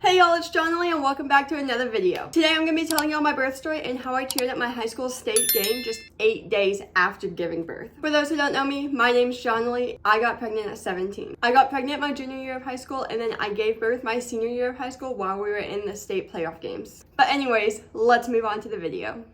Hey y'all, it's Johnny and welcome back to another video. Today I'm going to be telling y'all my birth story and how I cheered at my high school state game just 8 days after giving birth. For those who don't know me, my name's Johnny. I got pregnant at 17. I got pregnant my junior year of high school and then I gave birth my senior year of high school while we were in the state playoff games. But anyways, let's move on to the video.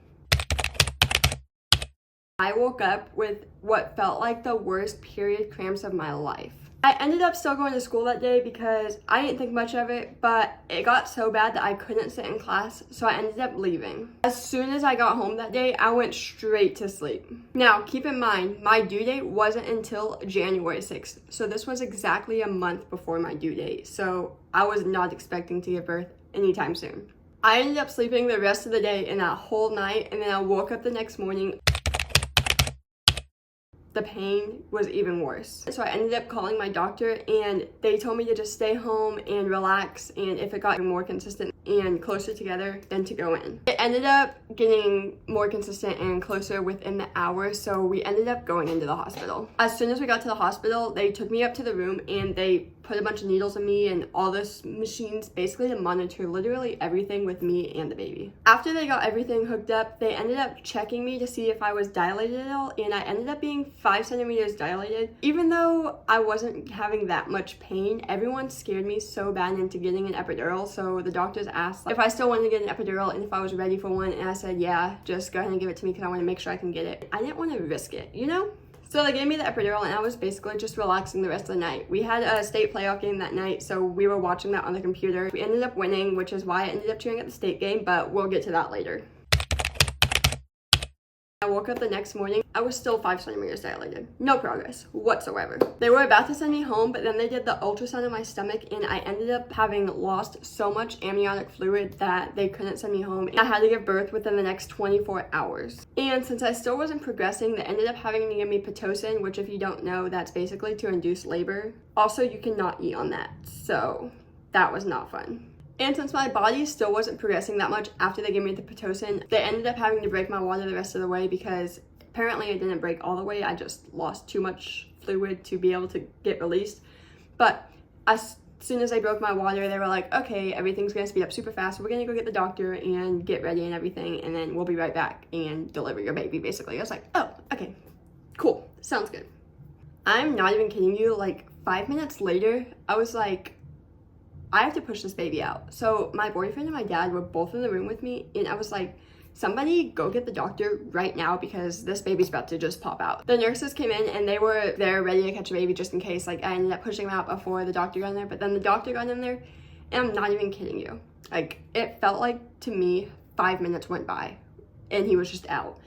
I woke up with what felt like the worst period cramps of my life. I ended up still going to school that day because I didn't think much of it, but it got so bad that I couldn't sit in class, so I ended up leaving. As soon as I got home that day, I went straight to sleep. Now, keep in mind, my due date wasn't until January 6th, so this was exactly a month before my due date, so I was not expecting to give birth anytime soon. I ended up sleeping the rest of the day and that whole night, and then I woke up the next morning. The pain was even worse. So I ended up calling my doctor and they told me to just stay home and relax, and if it got more consistent and closer together, then to go in. It ended up getting more consistent and closer within the hour, so we ended up going into the hospital. As soon as we got to the hospital, they took me up to the room and they put a bunch of needles in me and all those machines basically to monitor literally everything with me and the baby. After they got everything hooked up, they ended up checking me to see if I was dilated at all, and I ended up being 5 centimeters dilated. Even though I wasn't having that much pain, everyone scared me so bad into getting an epidural, so the doctors asked if I still wanted to get an epidural and if I was ready for one, and I said yeah, just go ahead and give it to me because I want to make sure I can get it. I didn't want to risk it, you know? So they gave me the epidural and I was basically just relaxing the rest of the night. We had a state playoff game that night, so we were watching that on the computer. We ended up winning, which is why I ended up cheering at the state game, but we'll get to that later. I woke up the next morning, I was still 5 centimeters dilated. No progress whatsoever. They were about to send me home, but then they did the ultrasound of my stomach and I ended up having lost so much amniotic fluid that they couldn't send me home. I had to give birth within the next 24 hours. And since I still wasn't progressing, they ended up having to give me Pitocin, which if you don't know, that's basically to induce labor. Also, you cannot eat on that, so that was not fun. And since my body still wasn't progressing that much after they gave me the Pitocin, they ended up having to break my water the rest of the way because apparently it didn't break all the way. I just lost too much fluid to be able to get released. But as soon as they broke my water, they were like, okay, everything's gonna speed up super fast. We're gonna go get the doctor and get ready and everything, and then we'll be right back and deliver your baby, basically. I was like, oh, okay, cool, sounds good. I'm not even kidding you, like 5 minutes later, I was like, I have to push this baby out. So my boyfriend and my dad were both in the room with me, and I was like, somebody go get the doctor right now because this baby's about to just pop out. The nurses came in and they were there ready to catch a baby just in case. Like, I ended up pushing him out before the doctor got in there, but then the doctor got in there, and I'm not even kidding you. Like, it felt like, to me, 5 minutes went by and he was just out.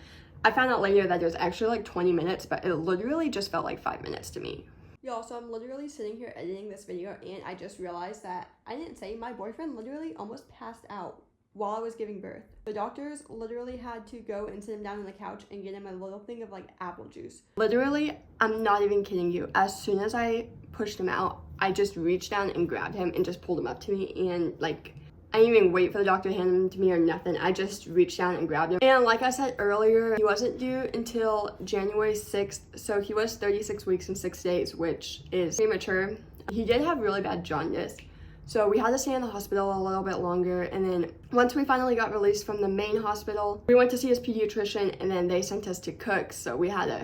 I found out later that it was actually like 20 minutes, but it literally just felt like 5 minutes to me. Y'all, so I'm literally sitting here editing this video and I just realized that I didn't say my boyfriend literally almost passed out while I was giving birth. The doctors literally had to go and sit him down on the couch and get him a little thing of like apple juice. Literally, I'm not even kidding you. As soon as I pushed him out, I just reached down and grabbed him and just pulled him up to me, and like, I didn't even wait for the doctor to hand him to me or nothing. I just reached down and grabbed him. And like I said earlier, he wasn't due until January 6th, so he was 36 weeks and 6 days, which is premature. He did have really bad jaundice, so we had to stay in the hospital a little bit longer, and then once we finally got released from the main hospital, we went to see his pediatrician, and then they sent us to Cook, so we had to,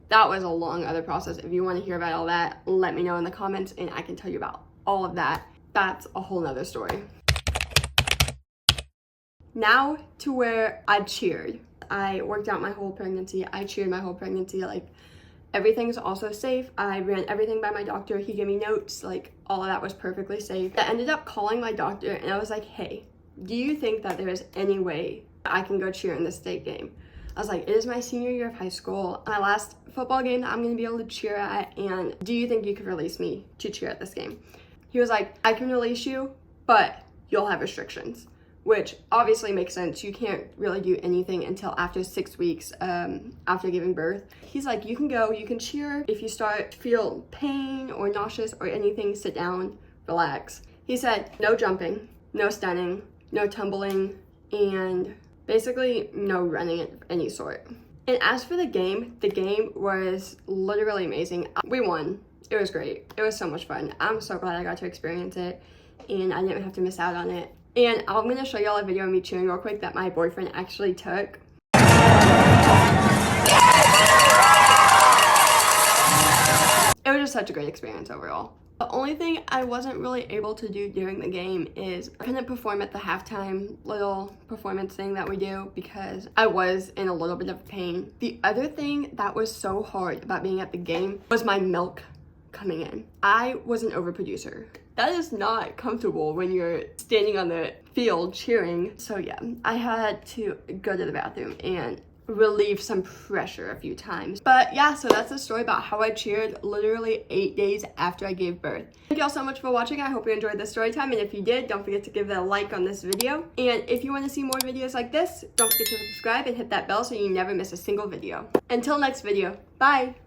that was a long other process. If you want to hear about all that, let me know in the comments and I can tell you about all of that. That's a whole nother story. Now to where I cheered. I worked out my whole pregnancy. I cheered my whole pregnancy. Like, everything's also safe. I ran everything by my doctor. He gave me notes. Like, all of that was perfectly safe. I ended up calling my doctor and I was like, hey, do you think that there is any way I can go cheer in this state game? I was like, it is my senior year of high school, my last football game that I'm gonna be able to cheer at, and do you think you could release me to cheer at this game? He was like, I can release you, but you'll have restrictions. Which obviously makes sense. You can't really do anything until after 6 weeks after giving birth. He's like, you can go, you can cheer. If you start to feel pain or nauseous or anything, sit down, relax. He said, no jumping, no stunning, no tumbling, and basically no running of any sort. And as for the game was literally amazing. We won. It was great. It was so much fun. I'm so glad I got to experience it. and I didn't have to miss out on it. And I'm gonna show y'all a video of me cheering real quick that my boyfriend actually took. It was just such a great experience overall. The only thing I wasn't really able to do during the game is I couldn't perform at the halftime little performance thing that we do because I was in a little bit of pain. The other thing that was so hard about being at the game was my milk coming in. I was an overproducer. That is not comfortable when you're standing on the field cheering. So yeah, I had to go to the bathroom and relieve some pressure a few times. But yeah, so that's the story about how I cheered literally 8 days after I gave birth. Thank y'all so much for watching. I hope you enjoyed this story time, and if you did, don't forget to give it a like on this video. And if you want to see more videos like this, don't forget to subscribe and hit that bell so you never miss a single video. Until next video, bye!